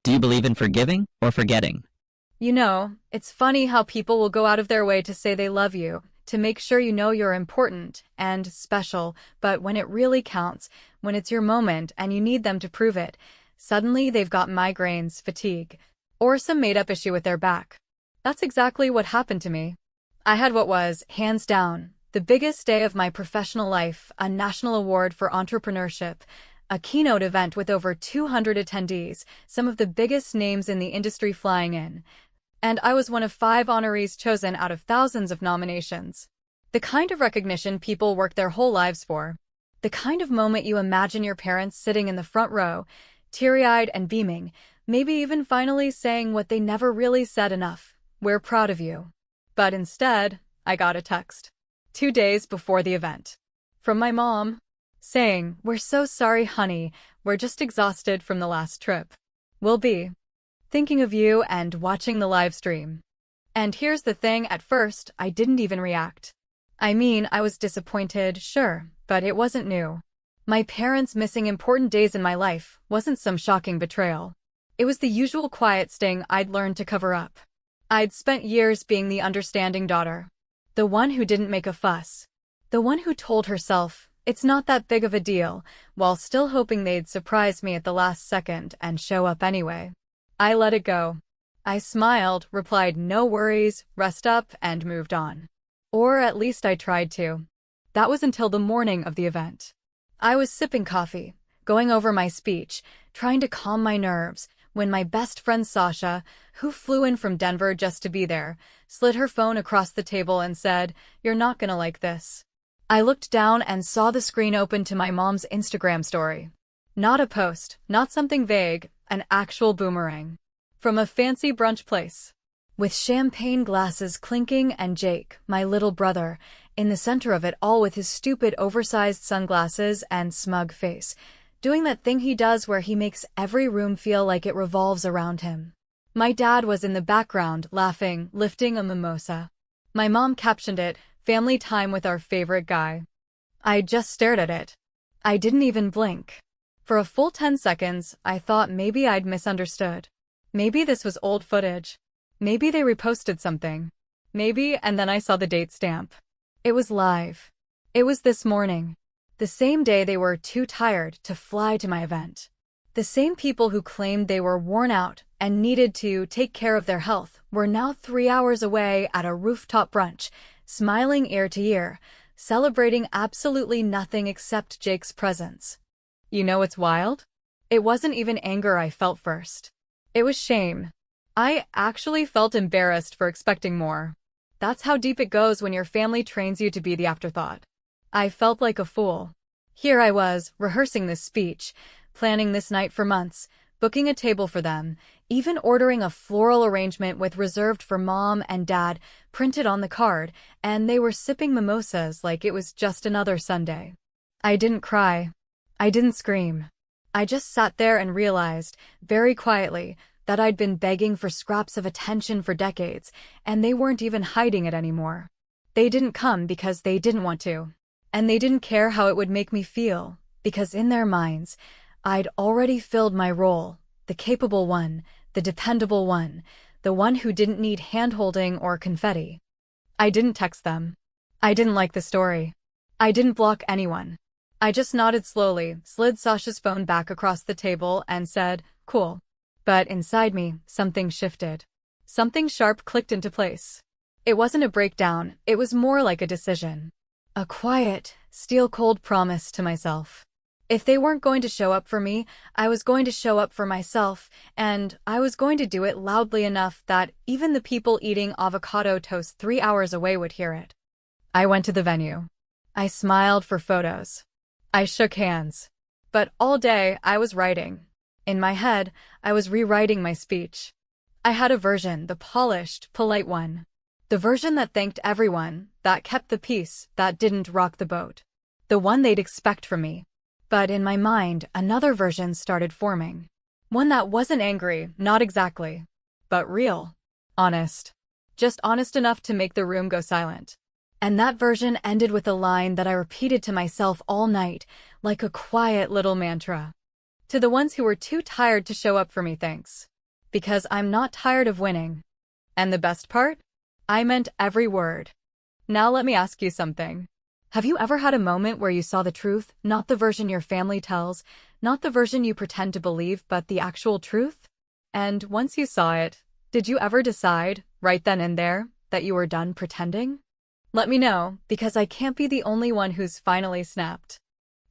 Do you believe in forgiving or forgetting? You know, it's funny how people will go out of their way to say they love you, to make sure you know you're important and special, but when it really counts, when it's your moment and you need them to prove it, suddenly they've got migraines, fatigue, or some made-up issue with their back. That's exactly what happened to me. I had what was, hands down, the biggest day of my professional life, a national award for entrepreneurship, a keynote event with over 200 attendees, some of the biggest names in the industry flying in. And I was one of 5 honorees chosen out of thousands of nominations. The kind of recognition people work their whole lives for. The kind of moment you imagine your parents sitting in the front row, teary-eyed and beaming, maybe even finally saying what they never really said enough. We're proud of you. But instead, I got a text 2 days before the event from my mom saying, "We're so sorry, honey. We're just exhausted from the last trip. We'll be thinking of you and watching the live stream." And here's the thing, at first, I didn't even react. I mean, I was disappointed, sure, but it wasn't new. My parents missing important days in my life wasn't some shocking betrayal. It was the usual quiet sting I'd learned to cover up. I'd spent years being the understanding daughter. The one who didn't make a fuss. The one who told herself, it's not that big of a deal, while still hoping they'd surprise me at the last second and show up anyway. I let it go. I smiled, replied no worries, rest up, and moved on. Or at least I tried to. That was until the morning of the event. I was sipping coffee, going over my speech, trying to calm my nerves, when my best friend Sasha, who flew in from Denver just to be there, slid her phone across the table and said, "You're not gonna like this." I looked down and saw the screen open to my mom's Instagram story. Not a post, not something vague, an actual boomerang. From a fancy brunch place. With champagne glasses clinking and Jake, my little brother, in the center of it all with his stupid oversized sunglasses and smug face, doing that thing he does where he makes every room feel like it revolves around him. My dad was in the background, laughing, lifting a mimosa. My mom captioned it, "Family time with our favorite guy." I just stared at it. I didn't even blink. For a full 10 seconds, I thought maybe I'd misunderstood. Maybe this was old footage. Maybe they reposted something. Maybe, and then I saw the date stamp. It was live. It was this morning. The same day they were too tired to fly to my event. The same people who claimed they were worn out and needed to take care of their health were now 3 hours away at a rooftop brunch, smiling ear to ear, celebrating absolutely nothing except Jake's presence. You know what's wild? It wasn't even anger I felt first. It was shame. I actually felt embarrassed for expecting more. That's how deep it goes when your family trains you to be the afterthought. I felt like a fool. Here I was, rehearsing this speech, planning this night for months, booking a table for them, even ordering a floral arrangement with reserved for mom and dad printed on the card, and they were sipping mimosas like it was just another Sunday. I didn't cry. I didn't scream. I just sat there and realized, very quietly, that I'd been begging for scraps of attention for decades, and they weren't even hiding it anymore. They didn't come because they didn't want to. And they didn't care how it would make me feel, because in their minds, I'd already filled my role, the capable one, the dependable one, the one who didn't need hand-holding or confetti. I didn't text them. I didn't like the story. I didn't block anyone. I just nodded slowly, slid Sasha's phone back across the table, and said, "Cool." But inside me, something shifted. Something sharp clicked into place. It wasn't a breakdown, it was more like a decision. A quiet, steel-cold promise to myself. If they weren't going to show up for me, I was going to show up for myself, and I was going to do it loudly enough that even the people eating avocado toast 3 hours away would hear it. I went to the venue. I smiled for photos. I shook hands. But all day, I was writing. In my head, I was rewriting my speech. I had a version, the polished, polite one. The version that thanked everyone, that kept the peace, that didn't rock the boat. The one they'd expect from me. But in my mind, another version started forming. One that wasn't angry, not exactly. But real. Honest. Just honest enough to make the room go silent. And that version ended with a line that I repeated to myself all night, like a quiet little mantra. To the ones who were too tired to show up for me, thanks. because I'm not tired of winning. And the best part? I meant every word. Now let me ask you something. Have you ever had a moment where you saw the truth, not the version your family tells, not the version you pretend to believe, but the actual truth? And once you saw it, did you ever decide, right then and there, that you were done pretending? Let me know, because I can't be the only one who's finally snapped.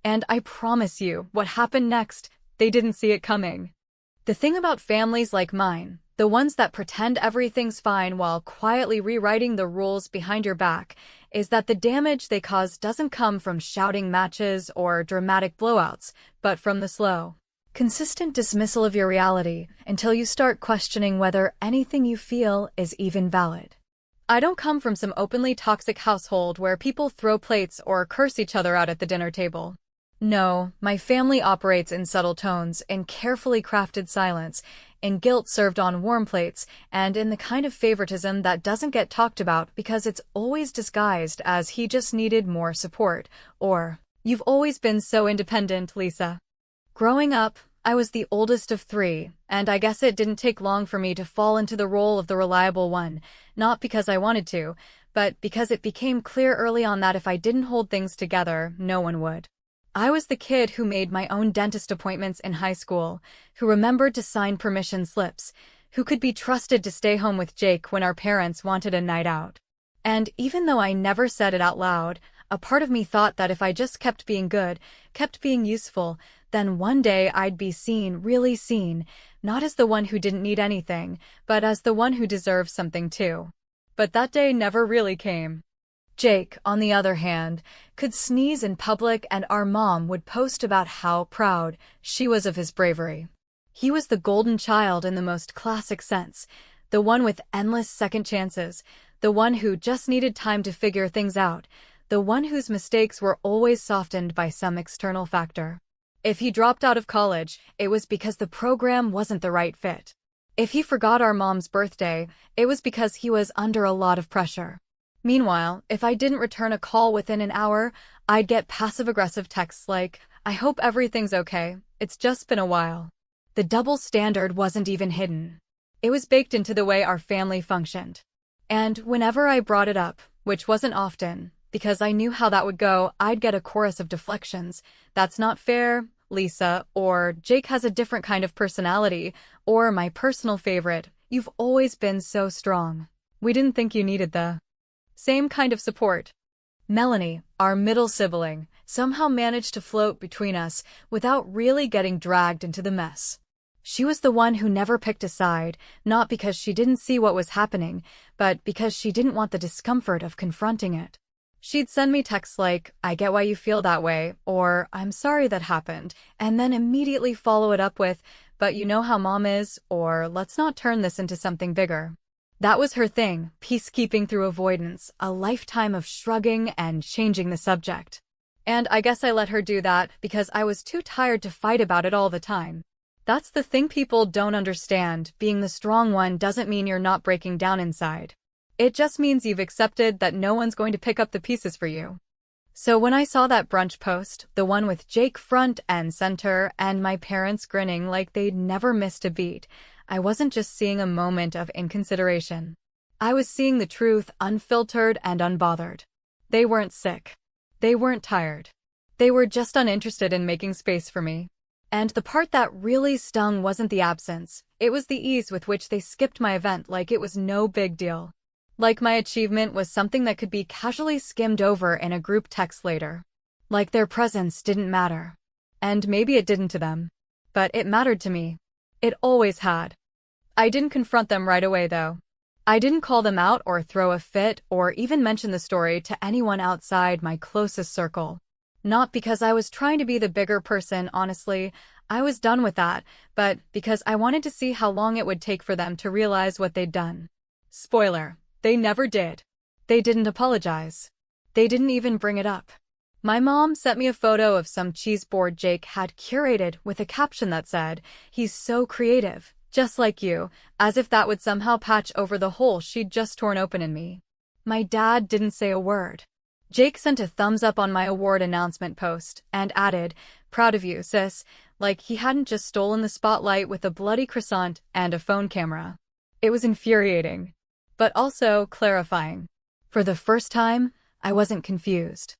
And I promise you, what happened next, they didn't see it coming. The thing about families like mine, the ones that pretend everything's fine while quietly rewriting the rules behind your back, is that the damage they cause doesn't come from shouting matches or dramatic blowouts, but from the slow, consistent dismissal of your reality until you start questioning whether anything you feel is even valid. I don't come from some openly toxic household where people throw plates or curse each other out at the dinner table. No, my family operates in subtle tones, in carefully crafted silence, in guilt served on warm plates, and in the kind of favoritism that doesn't get talked about because it's always disguised as "he just needed more support," or "you've always been so independent, Lisa." Growing up, I was the oldest of three, and I guess it didn't take long for me to fall into the role of the reliable one, not because I wanted to, but because it became clear early on that if I didn't hold things together, no one would. I was the kid who made my own dentist appointments in high school, who remembered to sign permission slips, who could be trusted to stay home with Jake when our parents wanted a night out. And even though I never said it out loud, a part of me thought that if I just kept being good, kept being useful, then one day I'd be seen, really seen, not as the one who didn't need anything, but as the one who deserved something too. But that day never really came. Jake, on the other hand, could sneeze in public and our mom would post about how proud she was of his bravery. He was the golden child in the most classic sense, the one with endless second chances, the one who just needed time to figure things out, the one whose mistakes were always softened by some external factor. If he dropped out of college, it was because the program wasn't the right fit. If he forgot our mom's birthday, it was because he was under a lot of pressure. Meanwhile, if I didn't return a call within an hour, I'd get passive-aggressive texts like, "I hope everything's okay, it's just been a while." The double standard wasn't even hidden. It was baked into the way our family functioned. And whenever I brought it up, which wasn't often, because I knew how that would go, I'd get a chorus of deflections. "That's not fair, Lisa," or "Jake has a different kind of personality," or my personal favorite, "You've always been so strong. We didn't think you needed the same kind of support." Melanie, our middle sibling, somehow managed to float between us without really getting dragged into the mess. She was the one who never picked a side, not because she didn't see what was happening, but because she didn't want the discomfort of confronting it. She'd send me texts like, "I get why you feel that way," or "I'm sorry that happened," and then immediately follow it up with, "But you know how mom is," or "Let's not turn this into something bigger." That was her thing, peacekeeping through avoidance, a lifetime of shrugging and changing the subject. And I guess I let her do that because I was too tired to fight about it all the time. That's the thing people don't understand. Being the strong one doesn't mean you're not breaking down inside. It just means you've accepted that no one's going to pick up the pieces for you. So when I saw that brunch post, the one with Jake front and center and my parents grinning like they'd never missed a beat, I wasn't just seeing a moment of inconsideration. I was seeing the truth, unfiltered and unbothered. They weren't sick. They weren't tired. They were just uninterested in making space for me. And the part that really stung wasn't the absence, it was the ease with which they skipped my event like it was no big deal. Like my achievement was something that could be casually skimmed over in a group text later. Like their presence didn't matter. And maybe it didn't to them. But it mattered to me. It always had. I didn't confront them right away, though. I didn't call them out or throw a fit or even mention the story to anyone outside my closest circle. Not because I was trying to be the bigger person, honestly. I was done with that, but because I wanted to see how long it would take for them to realize what they'd done. Spoiler, they never did. They didn't apologize. They didn't even bring it up. My mom sent me a photo of some cheese board Jake had curated with a caption that said, "He's so creative, just like you," as if that would somehow patch over the hole she'd just torn open in me. My dad didn't say a word. Jake sent a thumbs up on my award announcement post and added, "Proud of you, sis," like he hadn't just stolen the spotlight with a bloody croissant and a phone camera. It was infuriating, but also clarifying. For the first time, I wasn't confused.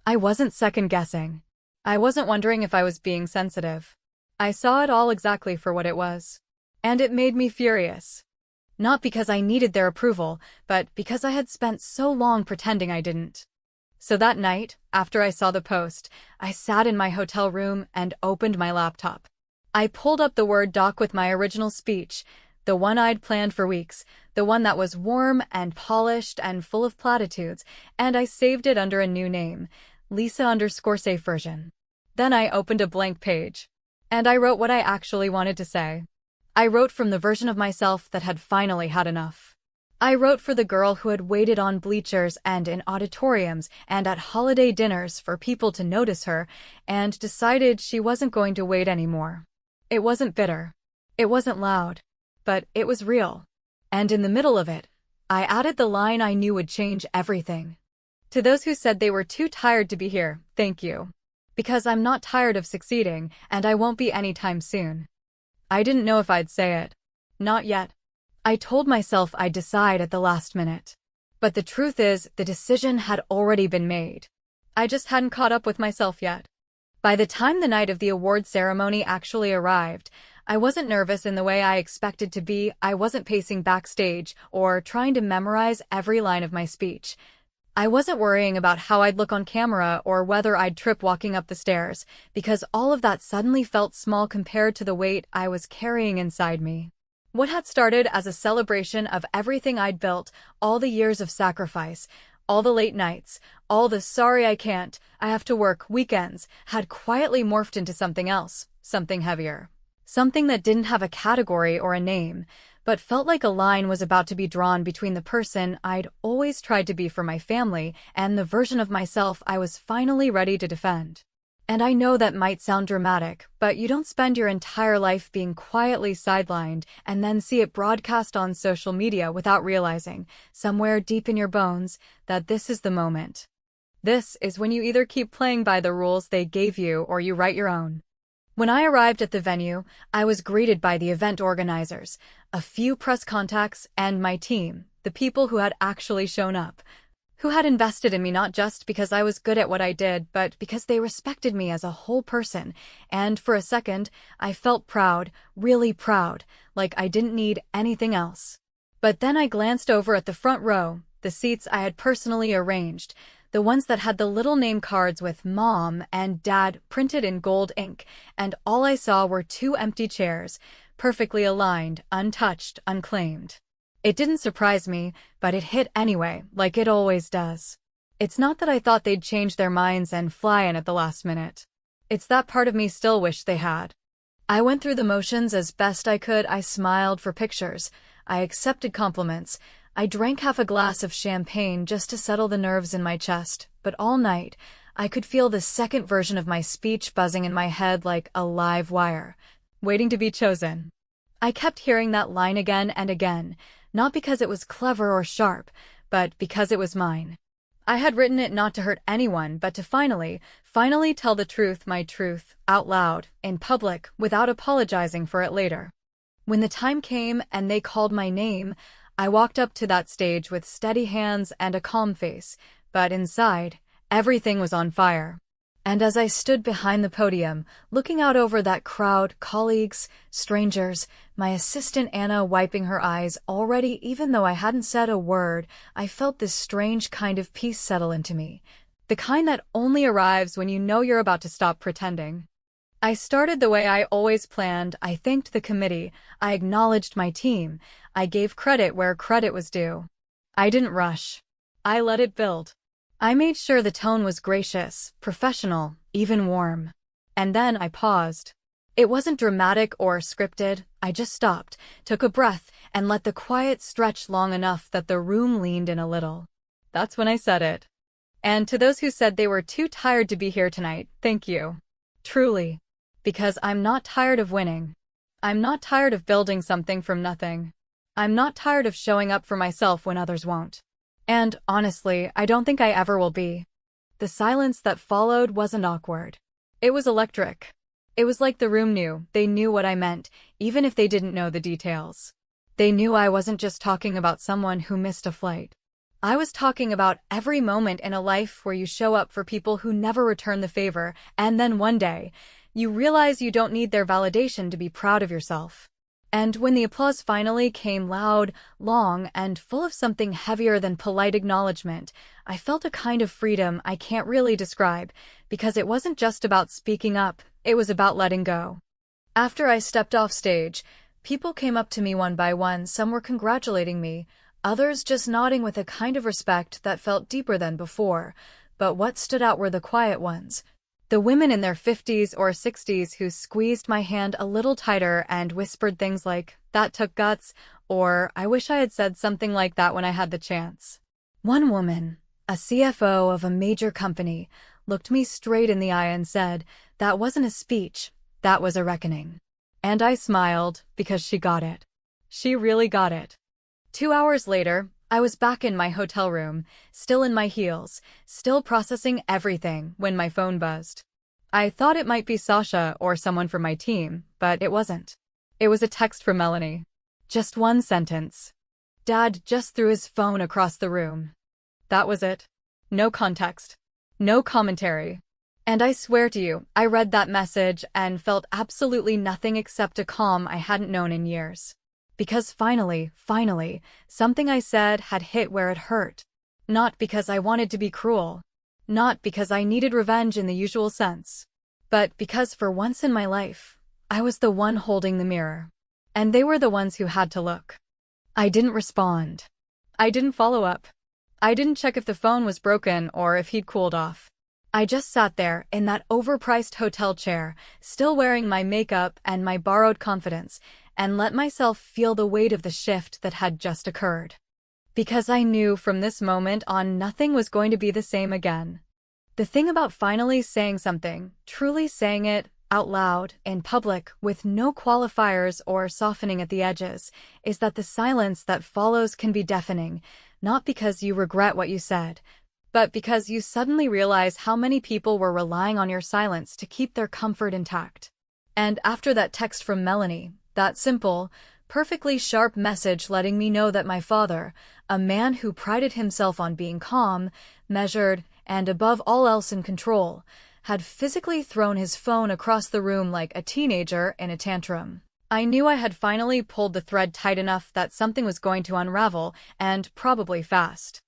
I wasn't second-guessing. I wasn't wondering if I was being sensitive. I saw it all exactly for what it was. And it made me furious. Not because I needed their approval, but because I had spent so long pretending I didn't. So that night, after I saw the post, I sat in my hotel room and opened my laptop. I pulled up the Word doc with my original speech, the one I'd planned for weeks, the one that was warm and polished and full of platitudes, and I saved it under a new name, Lisa_safe version. Then I opened a blank page. And I wrote what I actually wanted to say. I wrote from the version of myself that had finally had enough. I wrote for the girl who had waited on bleachers and in auditoriums and at holiday dinners for people to notice her and decided she wasn't going to wait anymore. It wasn't bitter. It wasn't loud. But it was real. And in the middle of it, I added the line I knew would change everything. To those who said they were too tired to be here, thank you. Because I'm not tired of succeeding, and I won't be anytime soon. I didn't know if I'd say it. Not yet. I told myself I'd decide at the last minute. But the truth is, the decision had already been made. I just hadn't caught up with myself yet. By the time the night of the award ceremony actually arrived, I wasn't nervous in the way I expected to be. I wasn't pacing backstage or trying to memorize every line of my speech. I wasn't worrying about how I'd look on camera or whether I'd trip walking up the stairs, because all of that suddenly felt small compared to the weight I was carrying inside me. What had started as a celebration of everything I'd built, all the years of sacrifice, all the late nights, all the sorry I can't, I have to work weekends, had quietly morphed into something else, something heavier. Something that didn't have a category or a name, but felt like a line was about to be drawn between the person I'd always tried to be for my family and the version of myself I was finally ready to defend. And I know that might sound dramatic, but you don't spend your entire life being quietly sidelined and then see it broadcast on social media without realizing, somewhere deep in your bones, that this is the moment. This is when you either keep playing by the rules they gave you or you write your own. When I arrived at the venue, I was greeted by the event organizers, a few press contacts, and my team, the people who had actually shown up, who had invested in me not just because I was good at what I did, but because they respected me as a whole person, and for a second, I felt proud, really proud, like I didn't need anything else. But then I glanced over at the front row, the seats I had personally arranged, the ones that had the little name cards with Mom and Dad printed in gold ink, and all I saw were 2 empty chairs, perfectly aligned, untouched, unclaimed. It didn't surprise me, but it hit anyway, like it always does. It's not that I thought they'd change their minds and fly in at the last minute. It's that part of me still wished they had. I went through the motions as best I could. I smiled for pictures. I accepted compliments. I drank half a glass of champagne just to settle the nerves in my chest, but all night, I could feel the second version of my speech buzzing in my head like a live wire, waiting to be chosen. I kept hearing that line again and again, not because it was clever or sharp, but because it was mine. I had written it not to hurt anyone, but to finally tell the truth, my truth, out loud, in public, without apologizing for it later. When the time came and they called my name, I walked up to that stage with steady hands and a calm face, but inside, everything was on fire. And as I stood behind the podium, looking out over that crowd, colleagues, strangers, my assistant Anna wiping her eyes already, even though I hadn't said a word, I felt this strange kind of peace settle into me. The kind that only arrives when you know you're about to stop pretending. I started the way I always planned. I thanked the committee. I acknowledged my team. I gave credit where credit was due. I didn't rush. I let it build. I made sure the tone was gracious, professional, even warm. And then I paused. It wasn't dramatic or scripted. I just stopped, took a breath, and let the quiet stretch long enough that the room leaned in a little. That's when I said it. And to those who said they were too tired to be here tonight, thank you. Truly. Because I'm not tired of winning. I'm not tired of building something from nothing. I'm not tired of showing up for myself when others won't. And, honestly, I don't think I ever will be. The silence that followed wasn't awkward. It was electric. It was like the room knew. They knew what I meant, even if they didn't know the details. They knew I wasn't just talking about someone who missed a flight. I was talking about every moment in a life where you show up for people who never return the favor, and then one day, you realize you don't need their validation to be proud of yourself. And when the applause finally came loud, long, and full of something heavier than polite acknowledgement, I felt a kind of freedom I can't really describe, because it wasn't just about speaking up, it was about letting go. After I stepped off stage, people came up to me one by one. Some were congratulating me, others just nodding with a kind of respect that felt deeper than before. But what stood out were the quiet ones. The women in their 50s or 60s who squeezed my hand a little tighter and whispered things like, "That took guts," or "I wish I had said something like that when I had the chance." One woman, a CFO of a major company, looked me straight in the eye and said, "That wasn't a speech, that was a reckoning." And I smiled, because she got it. She really got it. 2 hours later, I was back in my hotel room, still in my heels, still processing everything, when my phone buzzed. I thought it might be Sasha or someone from my team, but it wasn't. It was a text from Melanie. Just one sentence. Dad just threw his phone across the room. That was it. No context. No commentary. And I swear to you, I read that message and felt absolutely nothing except a calm I hadn't known in years. Because finally, something I said had hit where it hurt. Not because I wanted to be cruel. Not because I needed revenge in the usual sense. But because for once in my life, I was the one holding the mirror. And they were the ones who had to look. I didn't respond. I didn't follow up. I didn't check if the phone was broken or if he'd cooled off. I just sat there in that overpriced hotel chair, still wearing my makeup and my borrowed confidence, and let myself feel the weight of the shift that had just occurred. Because I knew from this moment on nothing was going to be the same again. The thing about finally saying something, truly saying it out loud, in public, with no qualifiers or softening at the edges, is that the silence that follows can be deafening, not because you regret what you said, but because you suddenly realize how many people were relying on your silence to keep their comfort intact. And after that text from Melanie, that simple, perfectly sharp message letting me know that my father, a man who prided himself on being calm, measured, and above all else in control, had physically thrown his phone across the room like a teenager in a tantrum. I knew I had finally pulled the thread tight enough that something was going to unravel, and probably fast.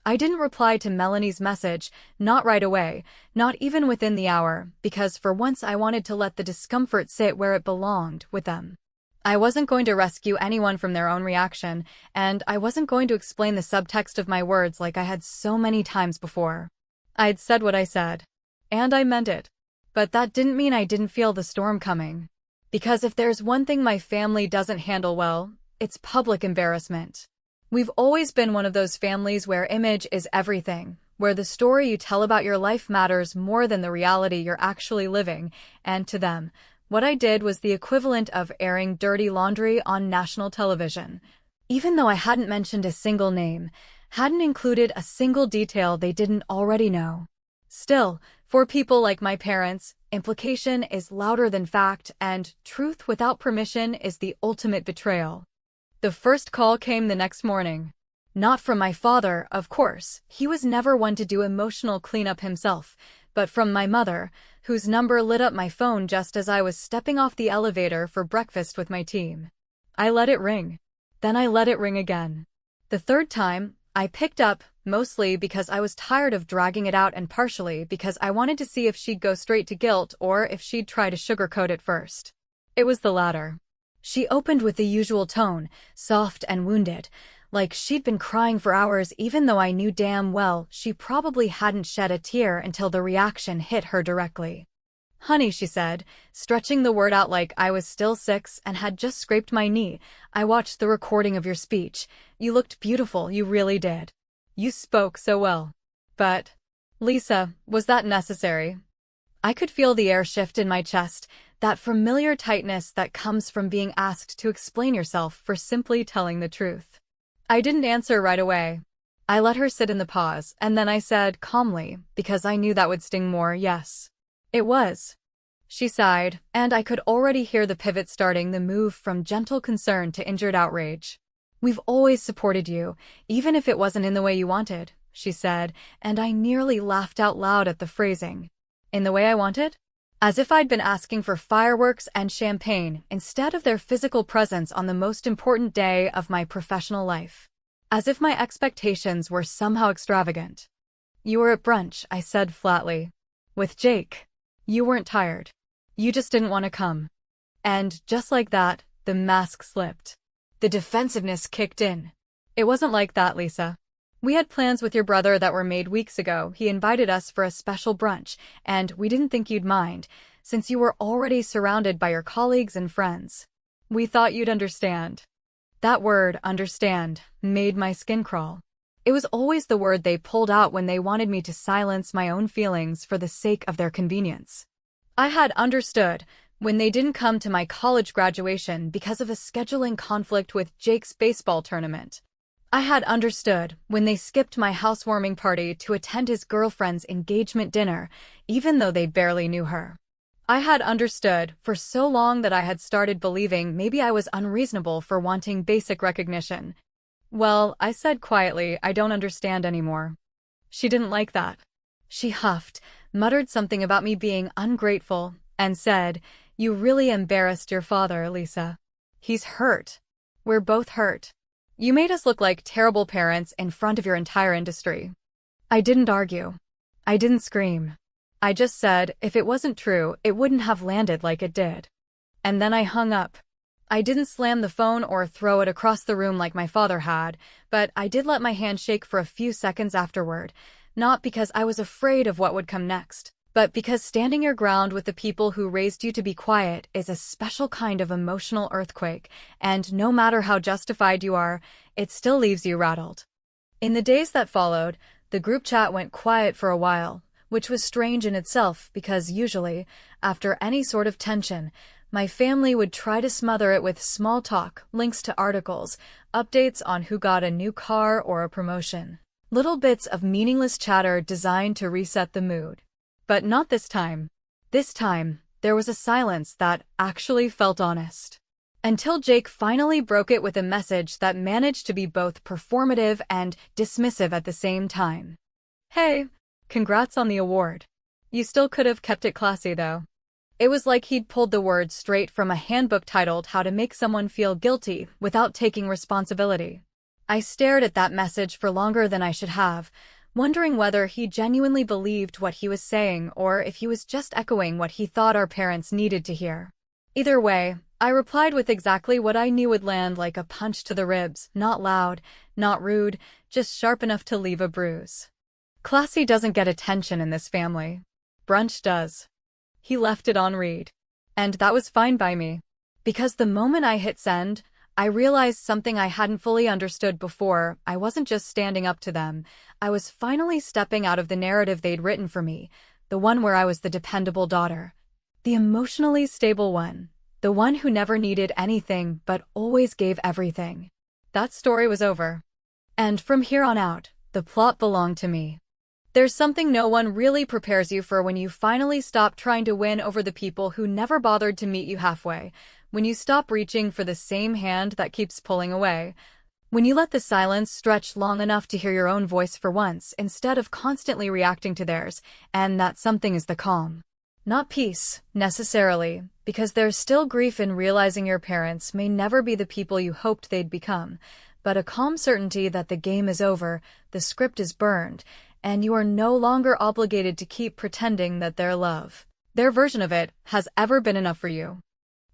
I didn't reply to Melanie's message, not right away, not even within the hour, because for once I wanted to let the discomfort sit where it belonged, with them. I wasn't going to rescue anyone from their own reaction, and I wasn't going to explain the subtext of my words like I had so many times before. I'd said what I said. And I meant it. But that didn't mean I didn't feel the storm coming. Because if there's one thing my family doesn't handle well, it's public embarrassment. We've always been one of those families where image is everything, where the story you tell about your life matters more than the reality you're actually living, and to them, what I did was the equivalent of airing dirty laundry on national television. Even though I hadn't mentioned a single name, hadn't included a single detail they didn't already know. Still, for people like my parents, implication is louder than fact, and truth without permission is the ultimate betrayal. The first call came the next morning. Not from my father, of course, he was never one to do emotional cleanup himself, but from my mother, whose number lit up my phone just as I was stepping off the elevator for breakfast with my team. I let it ring. Then I let it ring again. The third time, I picked up, mostly because I was tired of dragging it out and partially because I wanted to see if she'd go straight to guilt or if she'd try to sugarcoat it first. It was the latter. She opened with the usual tone, soft and wounded, like she'd been crying for hours even though I knew damn well she probably hadn't shed a tear until the reaction hit her directly. "Honey," she said, stretching the word out like I was still 6 and had just scraped my knee, "I watched the recording of your speech. You looked beautiful, you really did. You spoke so well. But, Lisa, was that necessary?" I could feel the air shift in my chest, that familiar tightness that comes from being asked to explain yourself for simply telling the truth. I didn't answer right away. I let her sit in the pause, and then I said calmly, because I knew that would sting more, "Yes. It was. She sighed, and I could already hear the pivot starting, the move from gentle concern to injured outrage. We've always supported you, even if it wasn't in the way you wanted, she said, and I nearly laughed out loud at the phrasing. In the way I wanted? As if I'd been asking for fireworks and champagne instead of their physical presence on the most important day of my professional life. As if my expectations were somehow extravagant. You were at brunch, I said flatly. With Jake. You weren't tired. You just didn't want to come. And, just like that, the mask slipped. The defensiveness kicked in. It wasn't like that, Lisa. We had plans with your brother that were made weeks ago. He invited us for a special brunch, and we didn't think you'd mind, since you were already surrounded by your colleagues and friends. We thought you'd understand. That word, understand, made my skin crawl. It was always the word they pulled out when they wanted me to silence my own feelings for the sake of their convenience. I had understood when they didn't come to my college graduation because of a scheduling conflict with Jake's baseball tournament. I had understood when they skipped my housewarming party to attend his girlfriend's engagement dinner, even though they barely knew her. I had understood for so long that I had started believing maybe I was unreasonable for wanting basic recognition. Well, I said quietly, I don't understand anymore. She didn't like that. She huffed, muttered something about me being ungrateful, and said, "You really embarrassed your father, Lisa. He's hurt. We're both hurt. You made us look like terrible parents in front of your entire industry." I didn't argue. I didn't scream. I just said, if it wasn't true, it wouldn't have landed like it did. And then I hung up. I didn't slam the phone or throw it across the room like my father had, but I did let my hand shake for a few seconds afterward, not because I was afraid of what would come next, but because standing your ground with the people who raised you to be quiet is a special kind of emotional earthquake, and no matter how justified you are, it still leaves you rattled. In the days that followed, the group chat went quiet for a while, which was strange in itself because usually, after any sort of tension, my family would try to smother it with small talk, links to articles, updates on who got a new car or a promotion. Little bits of meaningless chatter designed to reset the mood. But not this time. This time, there was a silence that actually felt honest. Until Jake finally broke it with a message that managed to be both performative and dismissive at the same time. "Hey, congrats on the award. You still could have kept it classy, though." It was like he'd pulled the words straight from a handbook titled How to Make Someone Feel Guilty Without Taking Responsibility. I stared at that message for longer than I should have, wondering whether he genuinely believed what he was saying or if he was just echoing what he thought our parents needed to hear. Either way, I replied with exactly what I knew would land like a punch to the ribs, not loud, not rude, just sharp enough to leave a bruise. Classy doesn't get attention in this family. Brunch does. He left it on read. And that was fine by me. Because the moment I hit send, I realized something I hadn't fully understood before. I wasn't just standing up to them. I was finally stepping out of the narrative they'd written for me, the one where I was the dependable daughter, the emotionally stable one, the one who never needed anything but always gave everything. That story was over. And from here on out, the plot belonged to me. There's something no one really prepares you for when you finally stop trying to win over the people who never bothered to meet you halfway, when you stop reaching for the same hand that keeps pulling away, when you let the silence stretch long enough to hear your own voice for once instead of constantly reacting to theirs, and that something is the calm. Not peace, necessarily, because there's still grief in realizing your parents may never be the people you hoped they'd become, but a calm certainty that the game is over, the script is burned, and you are no longer obligated to keep pretending that their love, their version of it, has ever been enough for you.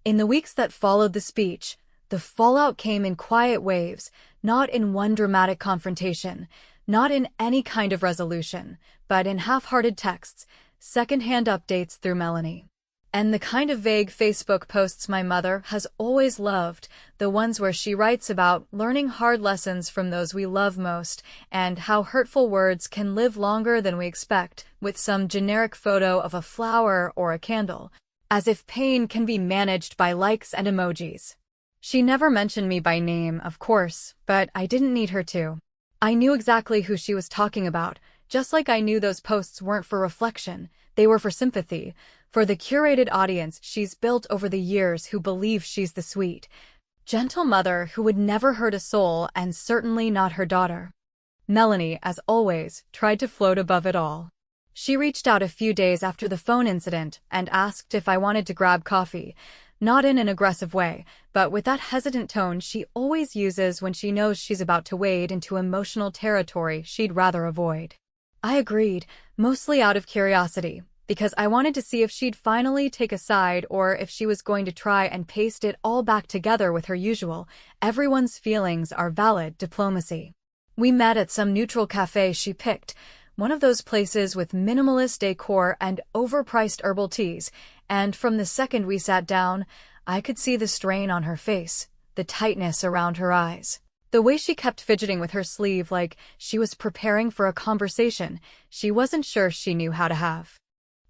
In the weeks that followed the speech, the fallout came in quiet waves, not in one dramatic confrontation, not in any kind of resolution, but in half-hearted texts, second-hand updates through Melanie. And the kind of vague Facebook posts my mother has always loved, the ones where she writes about learning hard lessons from those we love most, and how hurtful words can live longer than we expect, with some generic photo of a flower or a candle, as if pain can be managed by likes and emojis. She never mentioned me by name, of course, but I didn't need her to. I knew exactly who she was talking about, just like I knew those posts weren't for reflection, they were for sympathy, For the curated audience she's built over the years who believe she's the sweet, gentle mother who would never hurt a soul and certainly not her daughter. Melanie, as always, tried to float above it all. She reached out a few days after the phone incident and asked if I wanted to grab coffee, not in an aggressive way, but with that hesitant tone she always uses when she knows she's about to wade into emotional territory she'd rather avoid. I agreed, mostly out of curiosity, because I wanted to see if she'd finally take a side or if she was going to try and paste it all back together with her usual, everyone's feelings are valid diplomacy. We met at some neutral cafe she picked, one of those places with minimalist decor and overpriced herbal teas, and from the second we sat down, I could see the strain on her face, the tightness around her eyes. The way she kept fidgeting with her sleeve like she was preparing for a conversation she wasn't sure she knew how to have.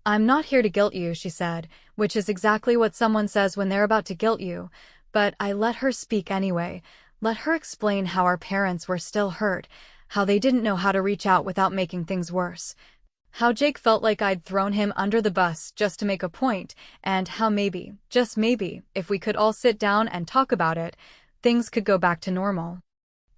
"I'm not here to guilt you," she said, which is exactly what someone says when they're about to guilt you, but I let her speak anyway, let her explain how our parents were still hurt, how they didn't know how to reach out without making things worse, how Jake felt like I'd thrown him under the bus just to make a point, and how maybe, just maybe, if we could all sit down and talk about it, things could go back to normal.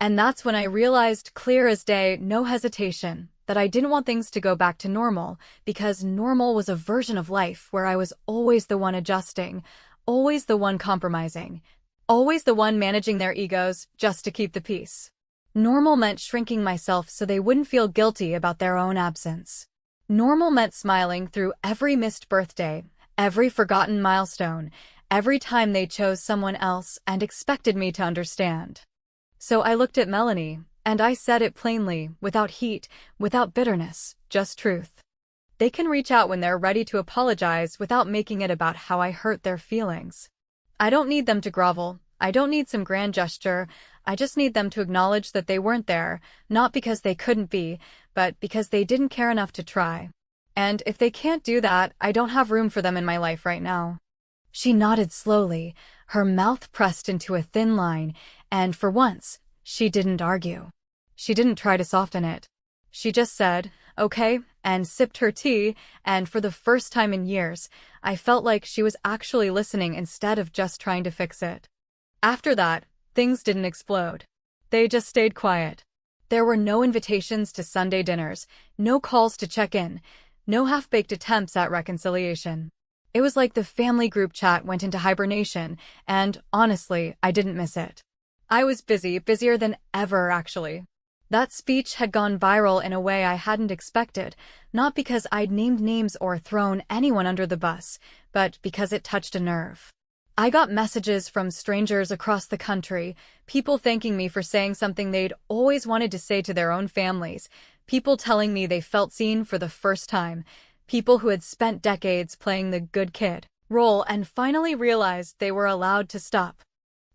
And that's when I realized, clear as day, no hesitation, that I didn't want things to go back to normal, because normal was a version of life where I was always the one adjusting, always the one compromising, always the one managing their egos just to keep the peace. Normal meant shrinking myself so they wouldn't feel guilty about their own absence. Normal meant smiling through every missed birthday, every forgotten milestone, every time they chose someone else and expected me to understand. So I looked at Melanie, and I said it plainly, without heat, without bitterness, just truth. They can reach out when they're ready to apologize without making it about how I hurt their feelings. I don't need them to grovel. I don't need some grand gesture. I just need them to acknowledge that they weren't there, not because they couldn't be, but because they didn't care enough to try. And if they can't do that, I don't have room for them in my life right now. She nodded slowly, her mouth pressed into a thin line, and for once, she didn't argue. She didn't try to soften it. She just said, "Okay," and sipped her tea, and for the first time in years, I felt like she was actually listening instead of just trying to fix it. After that, things didn't explode. They just stayed quiet. There were no invitations to Sunday dinners, no calls to check in, no half-baked attempts at reconciliation. It was like the family group chat went into hibernation, and honestly, I didn't miss it. I was busy, busier than ever, actually. That speech had gone viral in a way I hadn't expected, not because I'd named names or thrown anyone under the bus, but because it touched a nerve. I got messages from strangers across the country, people thanking me for saying something they'd always wanted to say to their own families, people telling me they felt seen for the first time, people who had spent decades playing the good kid role and finally realized they were allowed to stop.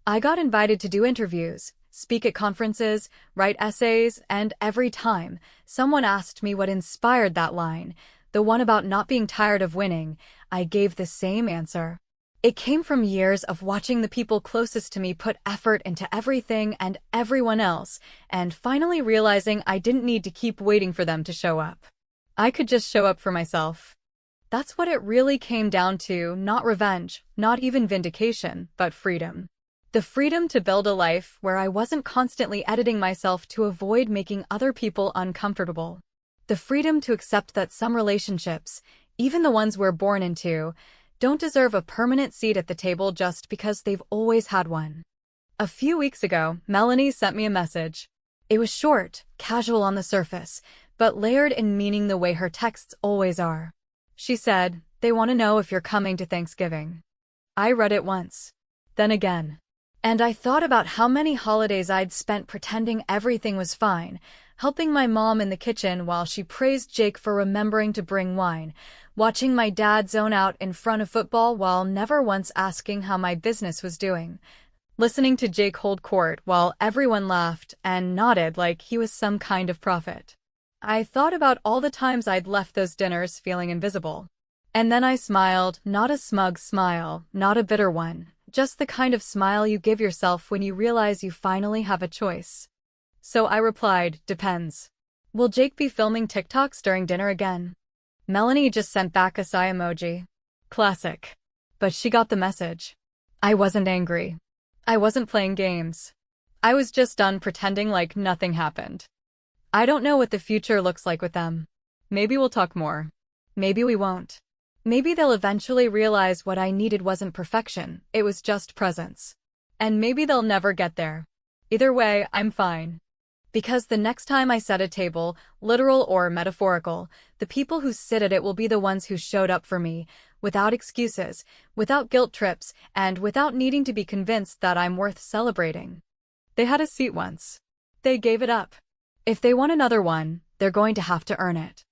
I got invited to do interviews, speak at conferences, write essays, and every time someone asked me what inspired that line, the one about not being tired of winning, I gave the same answer. It came from years of watching the people closest to me put effort into everything and everyone else, and finally realizing I didn't need to keep waiting for them to show up. I could just show up for myself. That's what it really came down to, not revenge, not even vindication, but freedom. The freedom to build a life where I wasn't constantly editing myself to avoid making other people uncomfortable. The freedom to accept that some relationships, even the ones we're born into, don't deserve a permanent seat at the table just because they've always had one. A few weeks ago, Melanie sent me a message. It was short, casual on the surface, but layered in meaning the way her texts always are. She said, "They want to know if you're coming to Thanksgiving." I read it once, then again. And I thought about how many holidays I'd spent pretending everything was fine, helping my mom in the kitchen while she praised Jake for remembering to bring wine, watching my dad zone out in front of football while never once asking how my business was doing, listening to Jake hold court while everyone laughed and nodded like he was some kind of prophet. I thought about all the times I'd left those dinners feeling invisible. And then I smiled, not a smug smile, not a bitter one, just the kind of smile you give yourself when you realize you finally have a choice. So I replied, "Depends. Will Jake be filming TikToks during dinner again?" Melanie just sent back a sigh emoji. Classic. But she got the message. I wasn't angry. I wasn't playing games. I was just done pretending like nothing happened. I don't know what the future looks like with them. Maybe we'll talk more. Maybe we won't. Maybe they'll eventually realize what I needed wasn't perfection, it was just presence. And maybe they'll never get there. Either way, I'm fine. Because the next time I set a table, literal or metaphorical, the people who sit at it will be the ones who showed up for me, without excuses, without guilt trips, and without needing to be convinced that I'm worth celebrating. They had a seat once. They gave it up. If they want another one, they're going to have to earn it.